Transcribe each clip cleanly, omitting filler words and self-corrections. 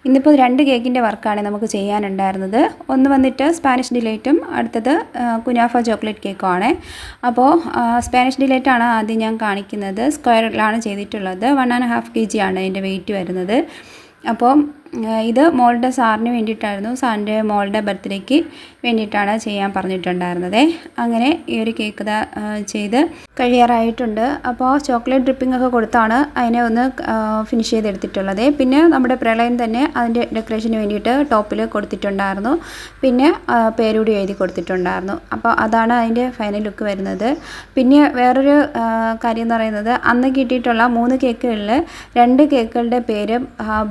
ഇന്നിപ്പോൾ 2 കേക്കിൻ്റെ വർക്കാണ് നമുക്ക് ചെയ്യാനുണ്ടായിരുന്നത്. ഒന്ന് വന്നിട്ട് സ്പാനിഷ് ഡിലൈറ്റും അടുത്തത് കുനാഫ ചോക്ലേറ്റ് കേക്കും ആണ്. അപ്പോൾ സ്പാനിഷ് ഡിലൈറ്റാണ് ആദ്യം ഞാൻ കാണിക്കുന്നത്. സ്ക്വയറിലാണ് ചെയ്തിട്ടുള്ളത്. 1.5 kg ആണ് അതിൻ്റെ വെയിറ്റ് വരുന്നത്. അപ്പോൾ ഇത് മോളുടെ സാറിന് വേണ്ടിയിട്ടായിരുന്നു. സാറിൻ്റെ മോളുടെ ബർത്ത്ഡേക്ക് വേണ്ടിയിട്ടാണ് ചെയ്യാൻ പറഞ്ഞിട്ടുണ്ടായിരുന്നത്. അങ്ങനെ ഈ ഒരു കേക്ക് ചെയ്ത് കഴിയാറായിട്ടുണ്ട്. അപ്പോൾ ചോക്ലേറ്റ് ഡ്രിപ്പിംഗ് ഒക്കെ കൊടുത്താണ് അതിനെ ഒന്ന് ഫിനിഷ് ചെയ്തെടുത്തിട്ടുള്ളത്. പിന്നെ നമ്മുടെ പ്രളയം തന്നെ അതിൻ്റെ ഡെക്കറേഷന് വേണ്ടിയിട്ട് ടോപ്പിൽ കൊടുത്തിട്ടുണ്ടായിരുന്നു. പിന്നെ പേരൂടി എഴുതി കൊടുത്തിട്ടുണ്ടായിരുന്നു. അപ്പോൾ അതാണ് അതിൻ്റെ ഫൈനൽ ലുക്ക് വരുന്നത്. പിന്നെ വേറൊരു കാര്യം എന്ന് പറയുന്നത്, അന്ന് കിട്ടിയിട്ടുള്ള 3 കേക്കുകളിൽ 2 കേക്കുകളുടെ പേര്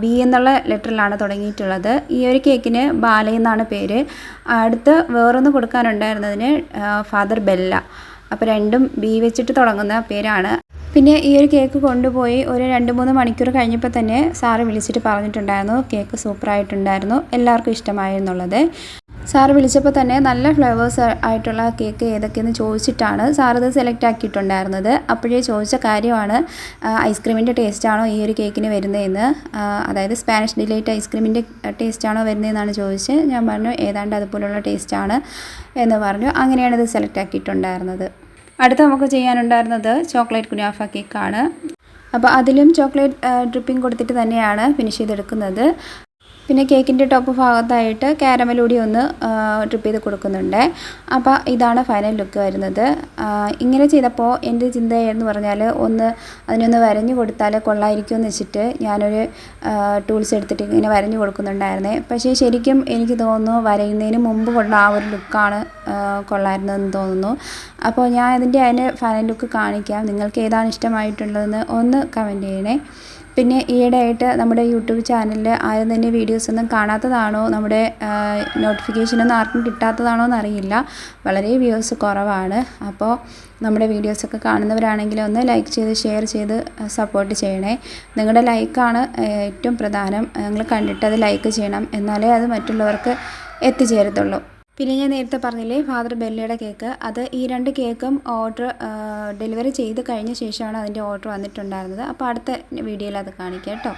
ബി എന്നുള്ള ലെറ്ററിലാണ് തുടങ്ങിയിട്ടുള്ളത്. ഈ ഒരു കേക്കിന് ബാല എന്നാണ് പേര്. അടുത്ത് വേറൊന്ന് കൊടുക്കാനുണ്ടായിരുന്നതിന് ഫാദർ ബെല്ല. അപ്പോൾ രണ്ടും ബി വെച്ചിട്ട് തുടങ്ങുന്ന പേരാണ്. പിന്നെ ഈ ഒരു കേക്ക് കൊണ്ടുപോയി ഒരു 2-3 മണിക്കൂർ കഴിഞ്ഞപ്പോൾ തന്നെ സാറ് വിളിച്ചിട്ട് പറഞ്ഞിട്ടുണ്ടായിരുന്നു കേക്ക് സൂപ്പറായിട്ടുണ്ടായിരുന്നു, എല്ലാവർക്കും ഇഷ്ടമായി എന്നുള്ളത്. സാറ് വിളിച്ചപ്പോൾ തന്നെ നല്ല ഫ്ലേവേഴ്സ് ആയിട്ടുള്ള കേക്ക് ഏതൊക്കെയെന്ന് ചോദിച്ചിട്ടാണ് സാറത് സെലക്ട് ആക്കിയിട്ടുണ്ടായിരുന്നത്. അപ്പോഴേ ചോദിച്ച കാര്യമാണ് ഐസ്ക്രീമിൻ്റെ ടേസ്റ്റാണോ ഈ ഒരു കേക്കിന് വരുന്നതെന്ന്. അതായത് സ്പാനിഷ് ഡിലൈറ്റ് ഐസ്ക്രീമിൻ്റെ ടേസ്റ്റാണോ വരുന്നതെന്നാണ് ചോദിച്ചത്. ഞാൻ പറഞ്ഞു ഏതാണ്ട് അതുപോലുള്ള ടേസ്റ്റാണ് എന്ന് പറഞ്ഞു. അങ്ങനെയാണ് ഇത് സെലക്ട് ആക്കിയിട്ടുണ്ടായിരുന്നത്. അടുത്ത് നമുക്ക് ചെയ്യാനുണ്ടായിരുന്നത് ചോക്ലേറ്റ് കുനാഫ കേക്കാണ്. അപ്പോൾ അതിലും ചോക്ലേറ്റ് ഡ്രിപ്പിംഗ് കൊടുത്തിട്ട് തന്നെയാണ് ഫിനിഷ് ചെയ്തെടുക്കുന്നത്. പിന്നെ കേക്കിൻ്റെ ടോപ്പ് ഭാഗത്തായിട്ട് കാരമൽ കൂടി ഒന്ന് ഡ്രിപ്പ് ചെയ്ത് കൊടുക്കുന്നുണ്ട്. അപ്പോൾ ഇതാണ് ഫൈനൽ ലുക്ക് വരുന്നത്. ഇങ്ങനെ ചെയ്തപ്പോൾ എൻ്റെ ചിന്തയെന്ന് പറഞ്ഞാൽ അതിനൊന്ന് വരഞ്ഞു കൊടുത്താൽ കൊള്ളായിരിക്കുമെന്ന് വെച്ചിട്ട് ഞാനൊരു ടൂൾസ് എടുത്തിട്ട് ഇങ്ങനെ വരഞ്ഞു കൊടുക്കുന്നുണ്ടായിരുന്നേ. പക്ഷേ ശരിക്കും എനിക്ക് തോന്നുന്നു വരയുന്നതിന് മുമ്പ് കൊള്ള ആ ഒരു ലുക്കാണ് കൊള്ളായിരുന്നതെന്ന് തോന്നുന്നു. അപ്പോൾ ഞാൻ അതിൻ്റെ ഫൈനൽ ലുക്ക് കാണിക്കാം. നിങ്ങൾക്ക് ഏതാണ് ഇഷ്ടമായിട്ടുള്ളതെന്ന് ഒന്ന് കമൻറ്റ് ചെയ്യണേ. പിന്നെ ഈയിടെയായിട്ട് നമ്മുടെ യൂട്യൂബ് ചാനലിൽ ആരും തന്നെ വീഡിയോസൊന്നും കാണാത്തതാണോ, നമ്മുടെ നോട്ടിഫിക്കേഷനൊന്നും ആർക്കും കിട്ടാത്തതാണോ എന്നറിയില്ല. വളരെ വ്യൂസ് കുറവാണ്. അപ്പോൾ നമ്മുടെ വീഡിയോസൊക്കെ കാണുന്നവരാണെങ്കിൽ ഒന്ന് ലൈക്ക് ചെയ്ത് ഷെയർ ചെയ്ത് സപ്പോർട്ട് ചെയ്യണേ. നിങ്ങളുടെ ലൈക്കാണ് ഏറ്റവും പ്രധാനം. നിങ്ങൾ കണ്ടിട്ട് അത് ലൈക്ക് ചെയ്യണം, എന്നാലേ അത് മറ്റുള്ളവർക്ക് എത്തിച്ചേരത്തുള്ളൂ. പിന്നെ ഞാൻ നേരത്തെ പറഞ്ഞില്ലേ ഫാദർ ബെല്ലയുടെ കേക്ക്, അത് ഈ 2 കേക്കും ഓർഡർ ഡെലിവറി ചെയ്ത് കഴിഞ്ഞ ശേഷമാണ് അതിൻ്റെ ഓർഡർ വന്നിട്ടുണ്ടായിരുന്നത്. അപ്പോൾ അടുത്ത വീഡിയോയിൽ അത് കാണിക്കാം കേട്ടോ.